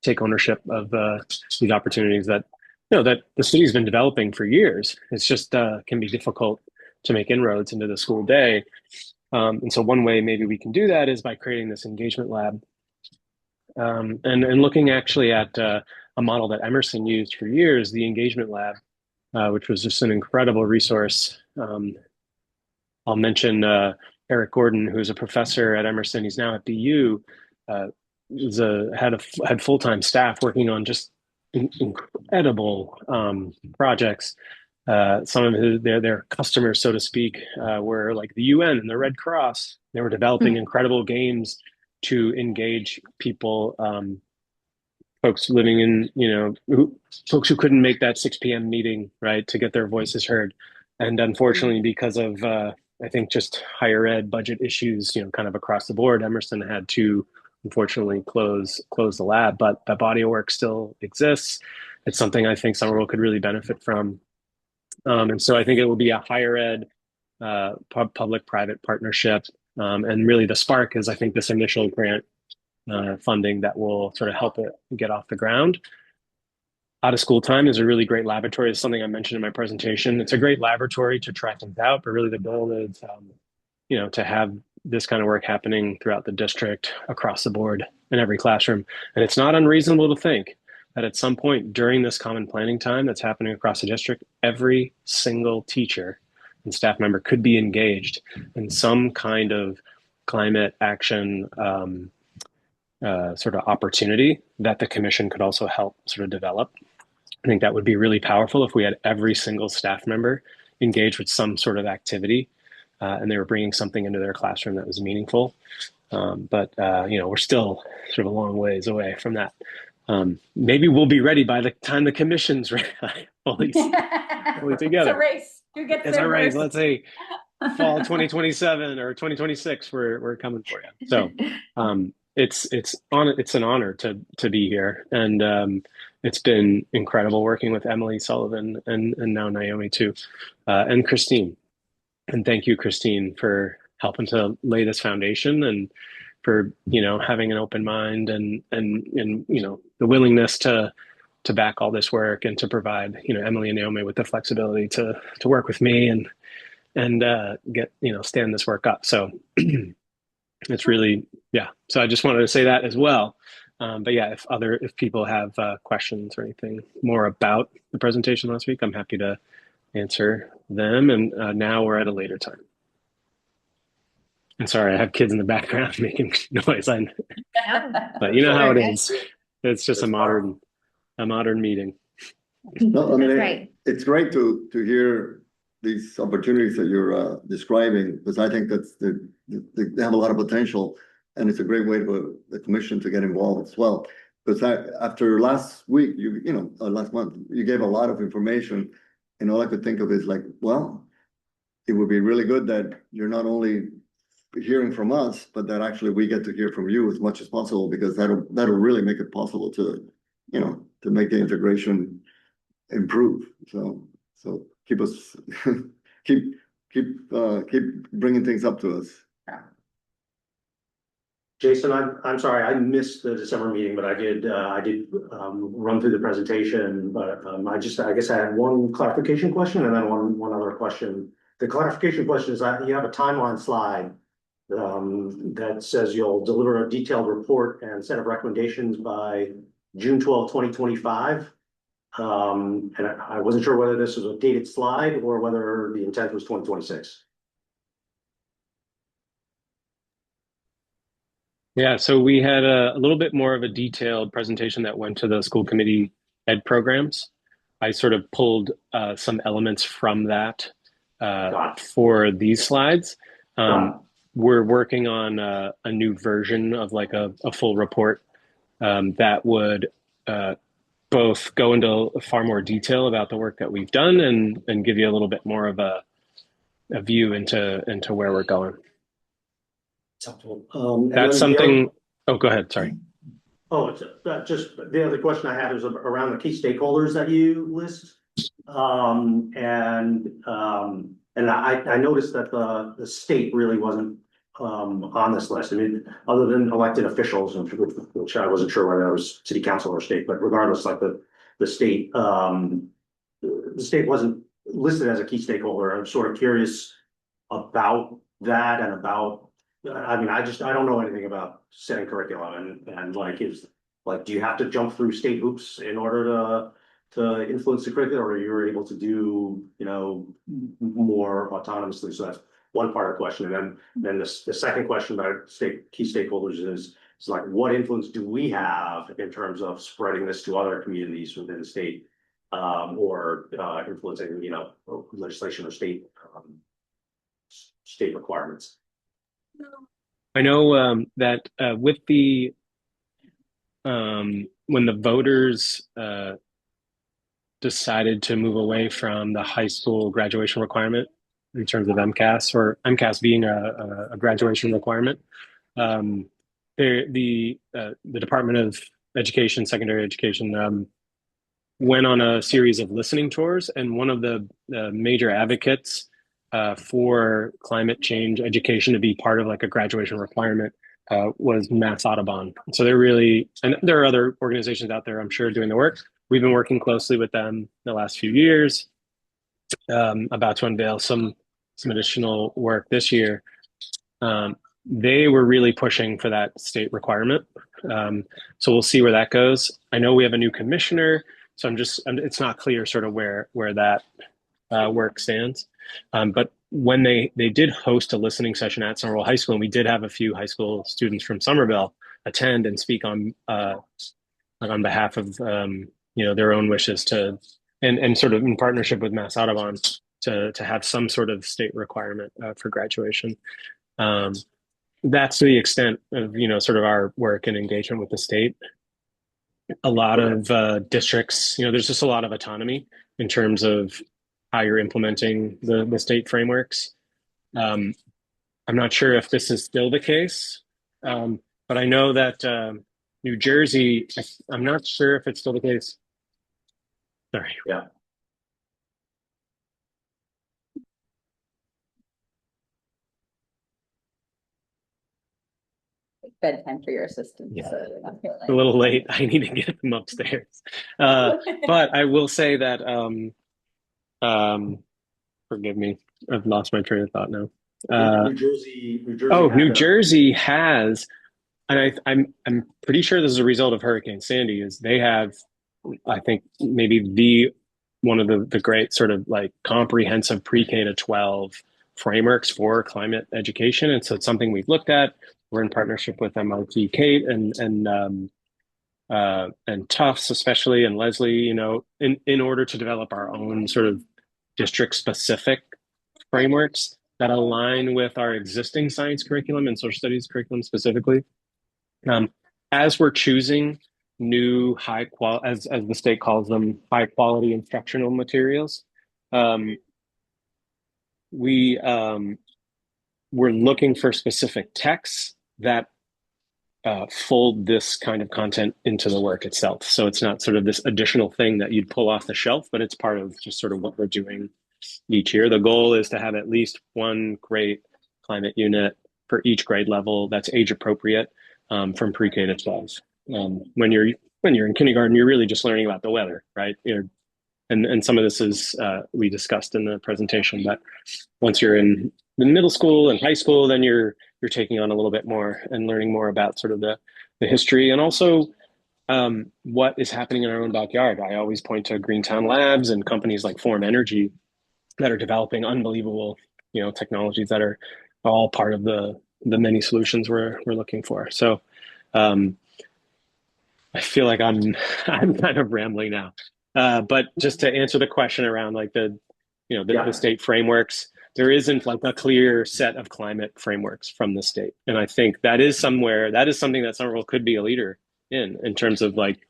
C: take ownership of these opportunities that that the city's been developing for years. It's just can be difficult to make inroads into the school day. And so one way maybe we can do that is by creating this engagement lab, and looking actually at a model that Emerson used for years, the engagement lab, which was just an incredible resource. I'll mention Eric Gordon, who's a professor at Emerson. He's now at BU. Had full-time staff working on just incredible projects. Some of their customers, so to speak, were like the UN and the Red Cross. They were developing incredible games to engage people, folks living in, folks who couldn't make that 6 p.m. meeting, right, to get their voices heard. And unfortunately, because of, I think, just higher ed budget issues, kind of across the board, Emerson had to unfortunately close the lab, but that body of work still exists. It's something I think Somerville could really benefit from. And so I think it will be a higher ed public-private partnership. And really the spark is, I think, this initial grant funding that will sort of help it get off the ground. Out of school time is a really great laboratory. It's something I mentioned in my presentation. It's a great laboratory to try things out, but really the goal is, to have this kind of work happening throughout the district, across the board, in every classroom. And it's not unreasonable to think that at some point during this common planning time that's happening across the district, every single teacher and staff member could be engaged in some kind of climate action sort of opportunity that the commission could also help sort of develop. I think that would be really powerful if we had every single staff member engaged with some sort of activity, and they were bringing something into their classroom that was meaningful. But we're still sort of a long ways away from that. Maybe we'll be ready by the time the commission's fully together.
A: It's a race. Who gets
C: It's
A: there
C: a race.
A: first?
C: Let's say fall 2027 or 2026. We're coming for you. So it's an honor to be here, and it's been incredible working with Emily Sullivan and now Naomi too, and Christine. And thank you, Christine, for helping to lay this foundation and for having an open mind and the willingness to back all this work and to provide Emily and Naomi with the flexibility to work with me and get stand this work up. So it's really, yeah. So I just wanted to say that as well. But yeah, if people have questions or anything more about the presentation last week, I'm happy to answer them. And now we're at a later time. And sorry, I have kids in the background making noise. But you know how it is. It's just a modern meeting.
B: No, I mean,
D: That's right.
B: it's great to hear these opportunities that you're describing, because I think they have a lot of potential, and it's a great way for the commission to get involved as well. Because after last week, last month, you gave a lot of information, and all I could think of is like, well, it would be really good that you're not only hearing from us, but that actually we get to hear from you as much as possible, because that'll really make it possible to make the integration improve. So keep us keep bringing things up to us.
E: Jason, I'm sorry, I missed the December meeting, but I did run through the presentation, but I guess I had one clarification question and then one other question. The clarification question is that you have a timeline slide that says you'll deliver a detailed report and set of recommendations by June 12, 2025. And I wasn't sure whether this was a dated slide or whether the intent was 2026.
C: Yeah, so we had a little bit more of a detailed presentation that went to the school committee ed programs. I sort of pulled some elements from that for these slides. We're working on a new version of like a full report that would both go into far more detail about the work that we've done and give you a little bit more of a view into where we're going. That's something. Oh, go ahead. Sorry.
E: Oh, it's just the other question I had is around the key stakeholders that you list. And I noticed that the state really wasn't on this list. I mean, other than elected officials, which I wasn't sure whether that was city council or state, but regardless, like the state wasn't listed as a key stakeholder. I'm sort of curious about that and about. I mean, I don't know anything about setting curriculum and like do you have to jump through state hoops in order to influence the curriculum, or you're able to do more autonomously? So that's one part of the question. And then the second question about key stakeholders is like, what influence do we have in terms of spreading this to other communities within the state, or influencing legislation or state requirements?
C: I know that with the when the voters decided to move away from the high school graduation requirement in terms of MCAS, or MCAS being a graduation requirement, the Department of Education, Secondary Education, went on a series of listening tours, and one of the major advocates for climate change education to be part of like a graduation requirement was Mass Audubon. So they're really, and there are other organizations out there, I'm sure, doing the work. We've been working closely with them the last few years, about to unveil some additional work this year. They were really pushing for that state requirement. So we'll see where that goes. I know we have a new commissioner, so it's not clear sort of where that work stands. But when they did host a listening session at Somerville High School, and we did have a few high school students from Somerville attend and speak on behalf of their own wishes and sort of in partnership with Mass Audubon to have some sort of state requirement for graduation. That's to the extent of sort of our work and engagement with the state. A lot of districts, there's just a lot of autonomy in terms of how you're implementing the state frameworks. I'm not sure if this is still the case, But I know that New Jersey, I'm not sure if it's still the case. Sorry.
E: Yeah.
A: Bedtime for your assistant.
C: Yeah.
A: So you're not feeling
C: A little late. I need to get them upstairs. But I will say that forgive me, I've lost my train of thought now.
E: New Jersey
C: Oh,
E: had
C: New
E: a,
C: Jersey has, and I'm pretty sure this is a result of Hurricane Sandy, is they have, I think, maybe the one of the great sort of like comprehensive pre-K to 12 frameworks for climate education. And so it's something we've looked at. We're in partnership with MIT Kate and Tufts especially, and Leslie, you know, in order to develop our own sort of district specific frameworks that align with our existing science curriculum and social studies curriculum specifically. Um, as we're choosing new high quality, as the state calls them, high quality instructional materials, um, we we're looking for specific texts that fold this kind of content into the work itself. So it's not sort of this additional thing that you'd pull off the shelf, but it's part of just sort of what we're doing each year. The goal is to have at least one great climate unit for each grade level that's age appropriate, from pre-K to 12. When you're in kindergarten, you're really just learning about the weather, right? And some of this is we discussed in the presentation, but once you're in the middle school and high school, then you're taking on a little bit more and learning more about sort of the history, and also what is happening in our own backyard. I always point to Greentown Labs and companies like Form Energy that are developing unbelievable, you know, technologies that are all part of the many solutions we're looking for. So um, I feel like I'm kind of rambling now. But just to answer the question around like the state frameworks, there isn't like a clear set of climate frameworks from the state. And I think that is something that Somerville could be a leader in terms of like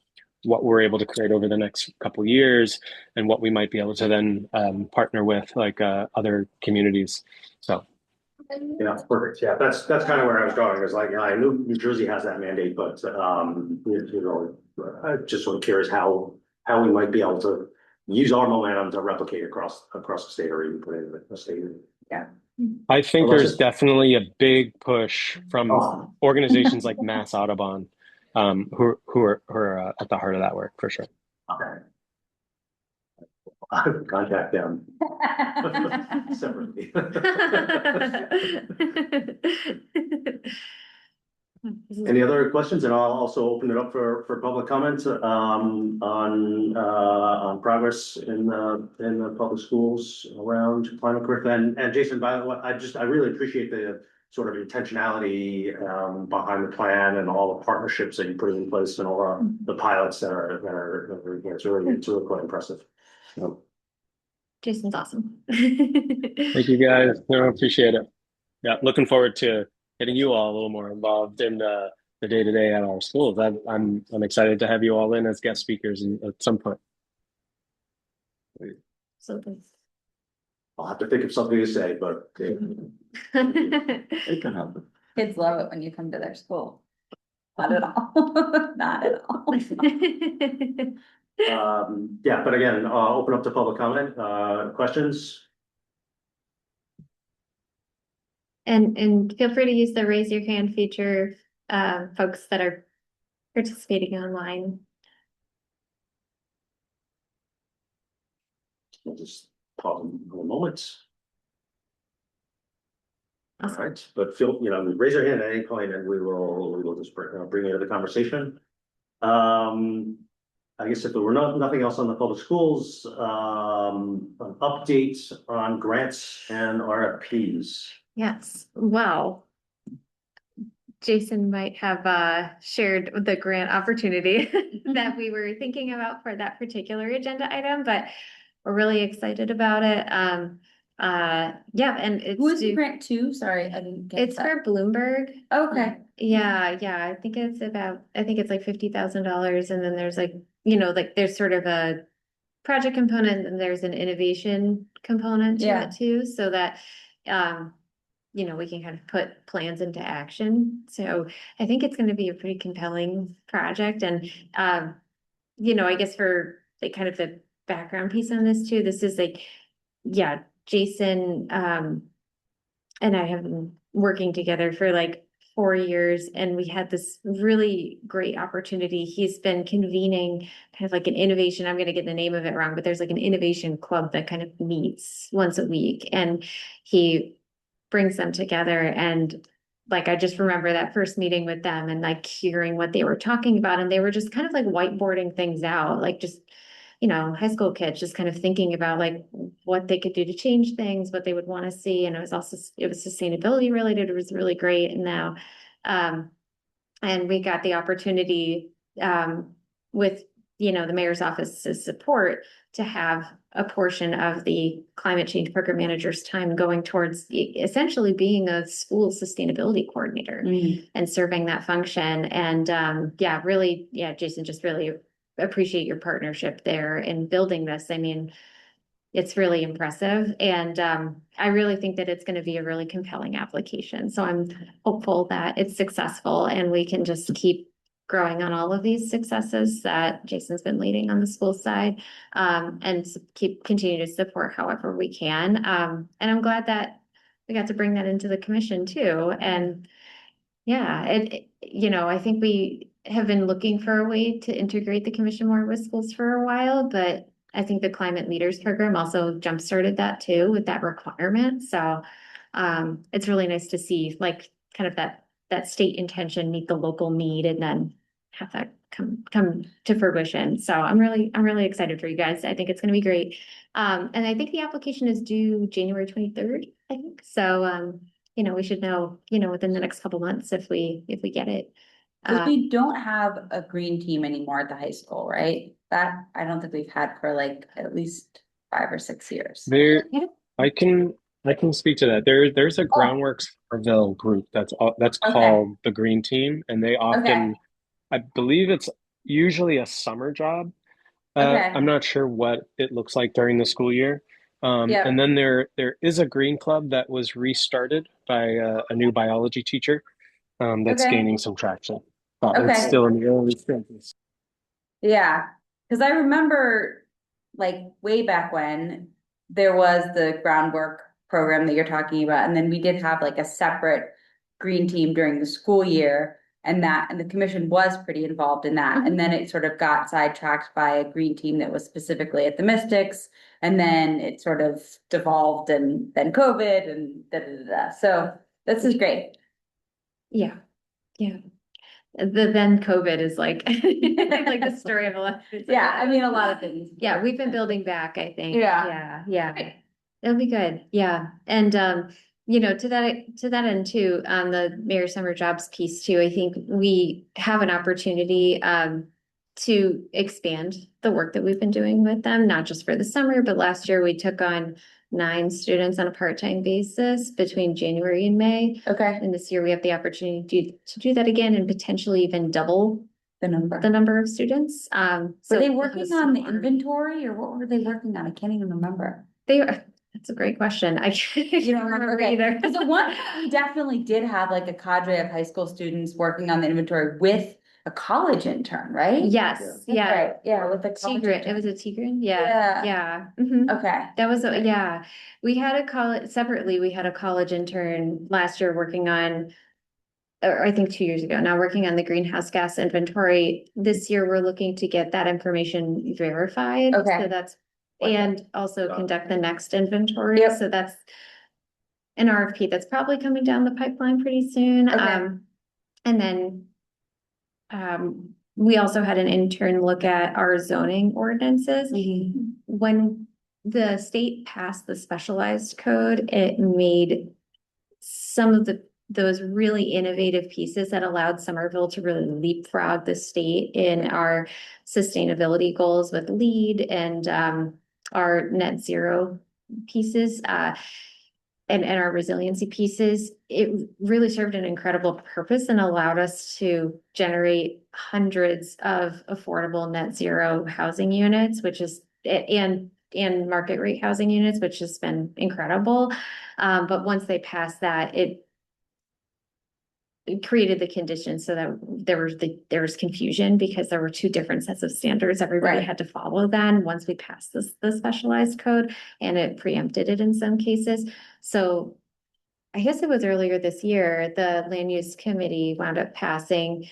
C: what we're able to create over the next couple of years and what we might be able to then partner with like other communities. So
E: yeah, perfect. Yeah, that's kind of where I was going. Is like, you know, I knew New Jersey has that mandate, but you know, I just sort of curious how we might be able to use our momentum to replicate across the state or even put it in the state.
A: Yeah.
C: I think there's definitely a big push from
E: Oh,
C: organizations like Mass Audubon, who are at the heart of that work for sure.
E: okay. I would contact them separately. Any other questions? And I'll also open it up for public comment on progress in the public schools around climate curriculum. And Jason, by the way, I really appreciate the sort of intentionality behind the plan and all the partnerships that you put in place and all the pilots that are it's really quite impressive. So,
D: Jason's awesome.
C: Thank you guys. No, I appreciate it. Yeah, looking forward to getting you all a little more involved in the day to day at our schools. I'm excited to have you all in as guest speakers at some point.
D: So thanks.
E: I'll have to think of something to say, but
B: It can happen.
A: Kids love it when you come to their school. Not at all. Not at all.
E: yeah, but again, open up to public comment, questions.
D: And feel free to use the raise your hand feature, folks that are participating online.
E: We'll just pause in a moment. All right, but raise your hand at any point and we will just bring you into the conversation. I guess if there were nothing else on the public schools, an update on grants and RFPs.
D: Yes, well, Jason might have shared the grant opportunity that we were thinking about for that particular agenda item, but we're really excited about it. Yeah, and it's
A: Who is the grant to? Sorry, I didn't get
D: it's
A: that.
D: for Bloomberg.
A: Okay.
D: Yeah, I think it's like $50,000, and then there's like, like there's sort of a project component and there's an innovation component to
A: Yeah.
D: it too, so that we can kind of put plans into action. So I think it's going to be a pretty compelling project. And, I guess for like kind of the background piece on this too, this is like, yeah, Jason, and I have been working together for like 4 years, and we had this really great opportunity. He's been convening kind of like an innovation. I'm going to get the name of it wrong, but there's like an innovation club that kind of meets once a week, and he brings them together. And like, I just remember that first meeting with them and like hearing what they were talking about. And they were just kind of like whiteboarding things out, like just, high school kids just kind of thinking about like what they could do to change things, what they would want to see. And it was sustainability related. It was really great. And now, and we got the opportunity, with, the mayor's office's support to have a portion of the climate change program manager's time going towards essentially being a school sustainability coordinator and serving that function. And really, Jason, just really appreciate your partnership there in building this. I mean, it's really impressive. And I really think that it's going to be a really compelling application. So I'm hopeful that it's successful and we can just keep growing on all of these successes that Jason's been leading on the school side, and continue to support however we can. And I'm glad that we got to bring that into the commission too. And I think we have been looking for a way to integrate the commission more with schools for a while, but I think the Climate Leaders Program also jump-started that too with that requirement. So it's really nice to see like kind of that state intention meet the local need and then have that come to fruition. So I'm really excited for you guys. I think it's going to be great. And I think the application is due January 23rd, I think. So we should know, within the next couple months if we get it.
A: Because we don't have a green team anymore at the high school, right? That I don't think we've had for like at least 5 or 6 years.
C: Yeah. I can speak to that. There's a Groundworks Somerville group that's called the Green Team, and they often, I believe it's usually a summer job. I'm not sure what it looks like during the school year. And then there is a green club that was restarted by a new biology teacher that's gaining some traction. But it's still in the early stages.
A: Yeah, because I remember like way back when there was the groundwork program that you're talking about, and then we did have like a separate green team during the school year, and the commission was pretty involved in that. And then it sort of got sidetracked by a green team that was specifically at the Mystics, and then it sort of devolved, and then COVID and da da da. So this is great.
D: Yeah. Then COVID is like like the story of a lot.
A: Yeah, I mean a lot of things.
D: Yeah, we've been building back, I think.
A: Yeah.
D: It'll be good. Yeah. And to that end too, on the Mayor Summer Jobs piece too, I think we have an opportunity to expand the work that we've been doing with them, not just for the summer, but last year we took on 9 students on a part-time basis between January and May. And this year we have the opportunity to do that again and potentially even double the number of students.
A: Were they working on the inventory, or what were they working on? I can't even remember.
D: That's a great question. You don't remember either.
A: Because the one we definitely did have like a cadre of high school students working on the inventory with a college intern, right?
D: Yes.
A: Right. Yeah, with a
D: Tigran. It was a Tigran. Yeah.
A: Okay.
D: That was we had a college separately. We had a college intern last year working on, or I think 2 years ago now, working on the greenhouse gas inventory. This year we're looking to get that information verified. So that's and also conduct the next inventory. So that's an RFP that's probably coming down the pipeline pretty soon. And then we also had an intern look at our zoning ordinances. When the state passed the specialized code, it made some of those really innovative pieces that allowed Somerville to really leapfrog the state in our sustainability goals with LEED and our net zero pieces. And our resiliency pieces, it really served an incredible purpose and allowed us to generate hundreds of affordable net zero housing units, and and market rate housing units, which has been incredible. But once they passed that, it created the conditions so that there was confusion because there were two different sets of standards. Everybody
A: Right.
D: had to follow then once we passed the specialized code, and it preempted it in some cases. So I guess it was earlier this year, the land use committee wound up passing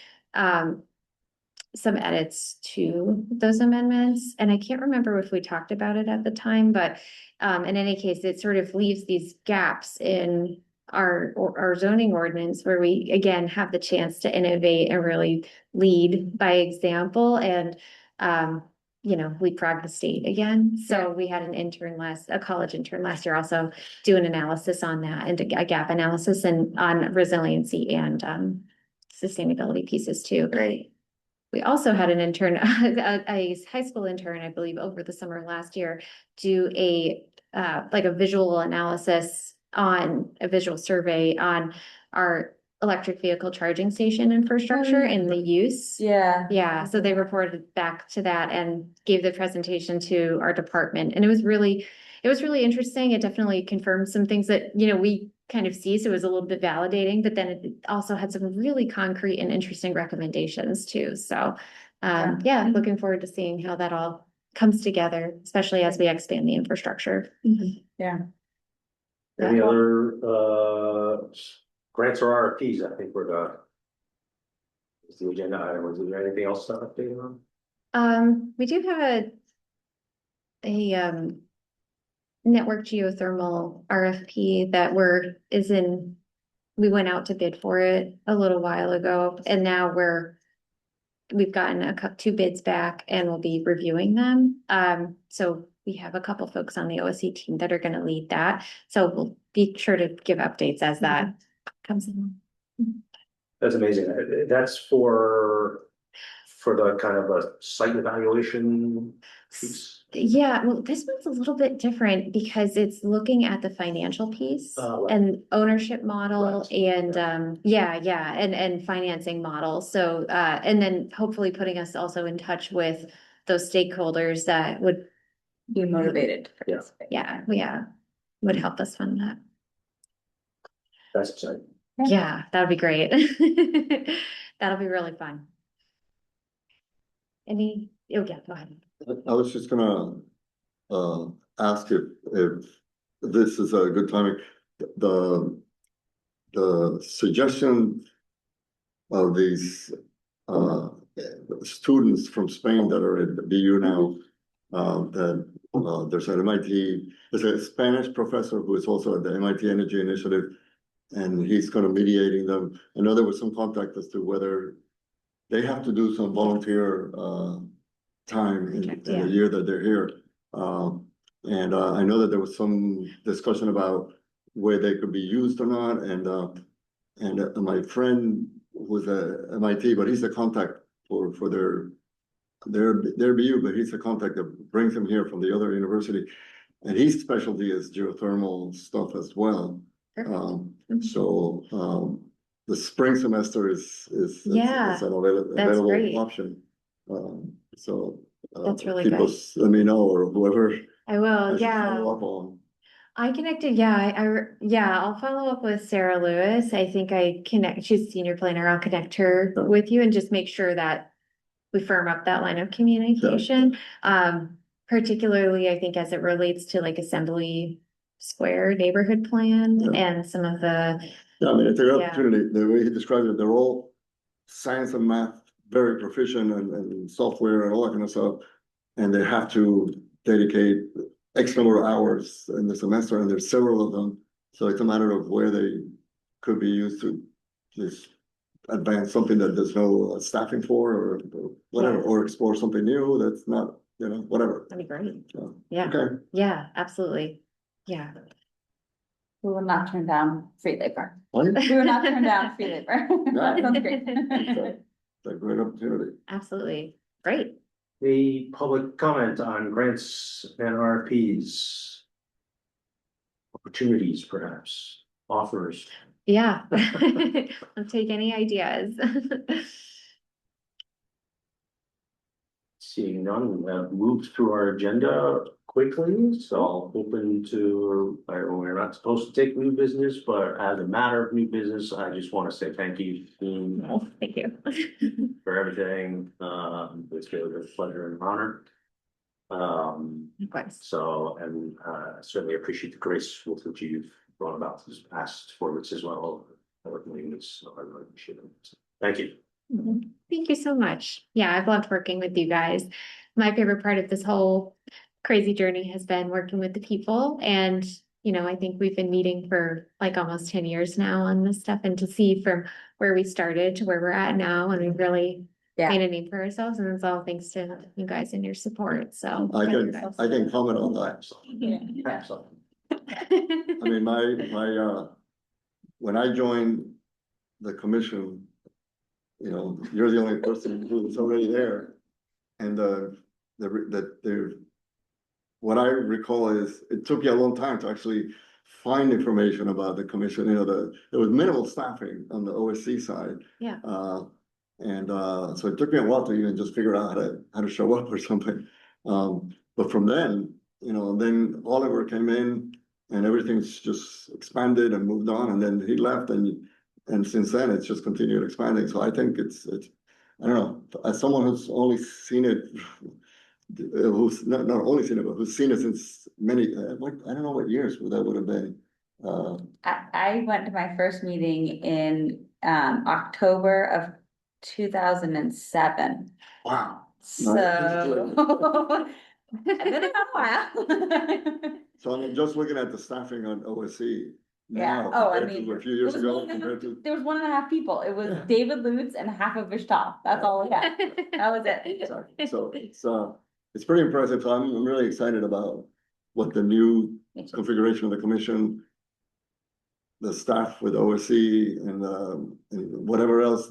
D: some edits to those amendments. And I can't remember if we talked about it at the time, but in any case, it sort of leaves these gaps in our zoning ordinance where we, again, have the chance to innovate and really lead by example and, leapfrog the state again. So we had a college intern last year also do an analysis on that and a gap analysis and on resiliency and sustainability pieces too.
A: Right.
D: We also had an intern, a high school intern, I believe, over the summer last year, do a visual analysis on a visual survey on our electric vehicle charging station infrastructure and the use.
A: Yeah.
D: Yeah, so they reported back to that and gave the presentation to our department, and it was really interesting. It definitely confirmed some things that, we kind of see, so it was a little bit validating, but then it also had some really concrete and interesting recommendations too. So, looking forward to seeing how that all comes together, especially as we expand the infrastructure.
A: Yeah.
E: Any other grants or RFPs? I think is the agenda item. Is there anything else to update on?
D: We do have a network geothermal RFP that we went out to bid for it a little while ago, and now we've gotten two bids back and we'll be reviewing them. So we have a couple folks on the OSC team that are going to lead that. So we'll be sure to give updates as that comes in.
E: That's amazing. That's for the kind of a site evaluation piece.
D: Yeah, well, this one's a little bit different because it's looking at the financial piece
E: Right.
D: and ownership model
E: Right.
D: and and financing model. So and then hopefully putting us also in touch with those stakeholders that would
A: Be motivated to participate.
D: would help us fund that.
E: That's exciting.
D: Yeah, that would be great. That'll be really fun. Go ahead.
B: I was just gonna ask if this is a good timing. The suggestion of these students from Spain that are at the BU now, that there's an MIT, there's a Spanish professor who is also at the MIT Energy Initiative, and he's kind of mediating them. I know there was some contact as to whether they have to do some volunteer time in the year that they're here. And I know that there was some discussion about where they could be used or not. And my friend was at MIT, but he's a contact for their BU, but he's a contact that brings them here from the other university. And his specialty is geothermal stuff as well. So the spring semester is an available option. So
D: that's really
B: people
D: good.
B: let me know, or whoever
D: I will.
B: should follow up on.
D: I connected. I'll follow up with Sarah Lewis. I think she's a senior planner. I'll connect her with you and just make sure that we firm up that line of communication. Particularly, I think as it relates to like Assembly Square neighborhood plan and some of the.
B: Yeah, I mean, it's an opportunity. The way he described it, they're all science and math very proficient and software and all that kind of stuff. And they have to dedicate X number of hours in the semester, and there's several of them. So it's a matter of where they could be used to just advance something that there's no staffing for, or whatever, or explore something new that's not, whatever.
D: That'd be great.
B: So,
D: Yeah.
B: okay.
D: Yeah, absolutely. Yeah.
A: We will not turn down free labor.
B: What?
A: We will not turn down free labor.
B: Yeah.
A: Sounds great.
B: It's a great opportunity.
D: Absolutely. Great.
E: The public comment on grants and RFPs. Opportunities, perhaps, offers.
D: Yeah. I'll take any ideas.
E: Seeing none, we have moved through our agenda quickly, so open to, we're not supposed to take new business, but as a matter of new business, I just want to say thank you
D: Oh, thank you.
E: for everything. It's really a pleasure and honor.
D: Likewise.
E: So, and certainly appreciate the grace with which you've brought about this past 4 weeks as well. I really appreciate it. Thank you.
D: Thank you so much. Yeah, I've loved working with you guys. My favorite part of this whole crazy journey has been working with the people. And, you know, I think we've been meeting for like almost 10 years now on this stuff, and to see from where we started to where we're at now, and we've really made a name for ourselves. And it's all thanks to you guys and your support. So
B: I can comment on that.
E: Yeah.
B: I mean, when I joined the commission, you know, you're the only person who's already there. And what I recall is it took you a long time to actually find information about the commission. You know, there was minimal staffing on the OSC side.
D: Yeah.
B: So it took me a while to even just figure out how to show up or something. But from then, you know, then Oliver came in and everything's just expanded and moved on. And then he left, and since then it's just continued expanding. So I think it's I don't know, as someone who's only seen it, who's not only seen it, but who's seen it since many, I don't know what years that would have been.
A: I went to my first meeting in October of 2007.
B: Wow.
A: So I've been about a while.
B: So I'm just looking at the staffing on OSC
A: Yeah.
B: now.
A: Oh, I
B: compared to
A: mean,
B: a few years
A: it was
B: ago
A: one and a half-
B: compared to.
A: there was 1.5 people. It was David Lutz and half of Vishtal. That's all we had. That was it.
B: Exactly. So it's pretty impressive. So I'm really excited about what the new configuration of the commission, the staff with OSC, and whatever else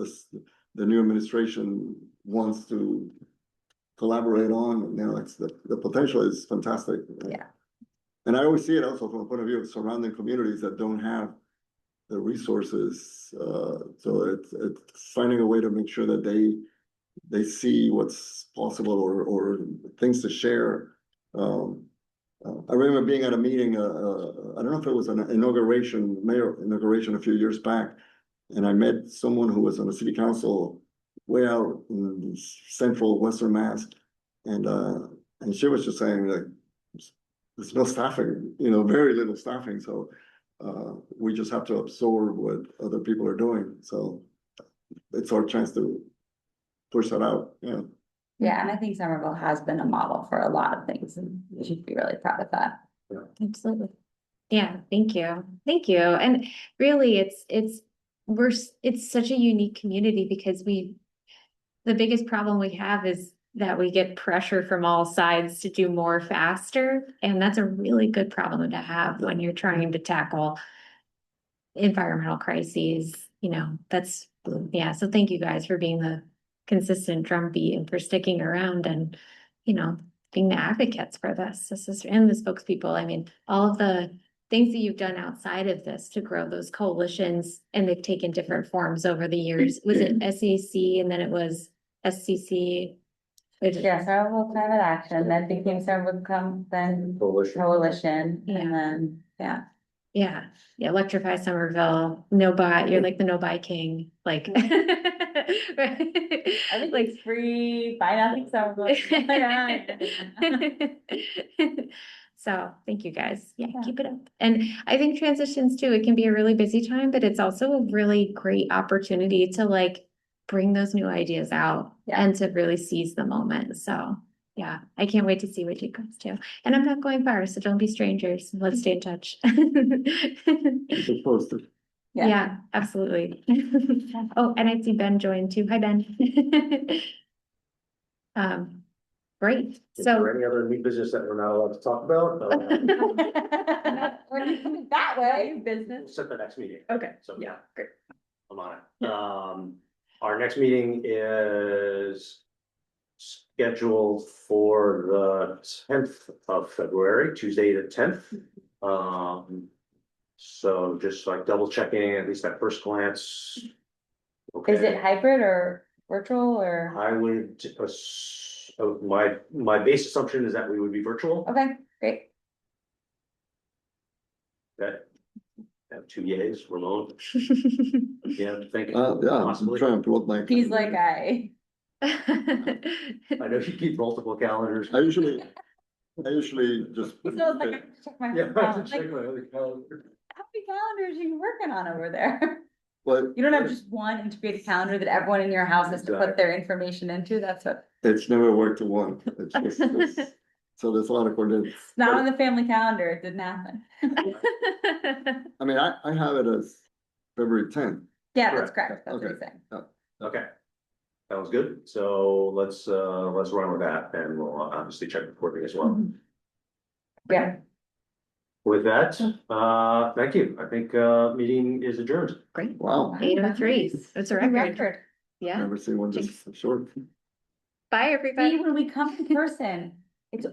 B: the new administration wants to collaborate on. You know, it's the potential is fantastic.
A: Yeah.
B: And I always see it also from a point of view of surrounding communities that don't have the resources. So it's finding a way to make sure that they see what's possible or things to share. I remember being at a meeting, I don't know if it was an mayor inauguration a few years back, and I met someone who was on the city council way out in central Western Mass, and she was just saying like, there's no staffing, you know, very little staffing, so we just have to absorb what other people are doing. So it's our chance to push that out. Yeah.
A: Yeah, and I think Somerville has been a model for a lot of things, and we should be really proud of that.
D: Absolutely. Yeah, thank you. Thank you. And really it's such a unique community because the biggest problem we have is that we get pressure from all sides to do more faster. And that's a really good problem to have when you're trying to tackle environmental crises, you know, so thank you guys for being the consistent drumbeat and for sticking around and, you know, being the advocates for this. And the spokespeople. I mean, all of the things that you've done outside of this to grow those coalitions, and they've taken different forms over the years. Was it SEC and then it was SCC?
A: Yeah, Somerville Climate Action, then became Somerville then Coalition, and then, yeah.
D: Yeah, electrify Somerville, no buy, you're like the no buy king, like.
A: I think like free, buy nothing Somerville.
D: So, thank you guys. Yeah, keep it up. And I think transitions too, it can be a really busy time, but it's also a really great opportunity to like bring those new ideas out and to really seize the moment. So yeah, I can't wait to see what you comes to. And I'm not going far, so don't be strangers. Let's stay in touch.
B: Keep posted.
D: Yeah, absolutely. Oh, and I see Ben joined too. Hi, Ben. Great.
E: Is
D: So
E: there any other new business that we're not allowed to talk about?
A: We're not putting it that way.
E: We'll
D: business.
E: set the next meeting.
D: Okay.
E: So
D: Yeah, great.
E: I'm on it. Our next meeting is scheduled for the 10th of February, Tuesday the 10th. So just like double checking, at least at first glance. Okay.
A: Is it hybrid or virtual or?
E: I would, my base assumption is that we would be virtual.
A: Okay, Great.
E: Okay. Have 2 yays, Ramon. Yeah, thank you.
B: Yeah, I'm
E: Possibly.
B: trying to pull up my.
A: He's like,
E: I know you keep multiple calendars.
B: I usually just.
A: so it's like, I have to check my
E: Yeah, I have
A: calendar.
E: to check
A: Like,
E: my other calendar.
A: how many calendars are you working on over there?
B: But
A: You don't have just one integrated calendar that everyone in your house has to put their information into, that's what,
B: it's never worked to one. It's just, so there's a lot of coordinates.
A: it's not on the family calendar, it didn't happen.
B: I mean, I have it as February 10th.
A: Yeah, that's correct, that's what he's
B: Okay.
A: saying.
E: Okay. That was good. So let's run with that and we'll obviously check the recording as well.
A: Yeah,
E: With that, thank you. I think, meeting is adjourned.
D: Great.
B: Wow,
D: 8:03. It's a record. Yeah.
B: never seen one this short.
D: Bye,
A: see,
D: everybody.
A: when we come in person,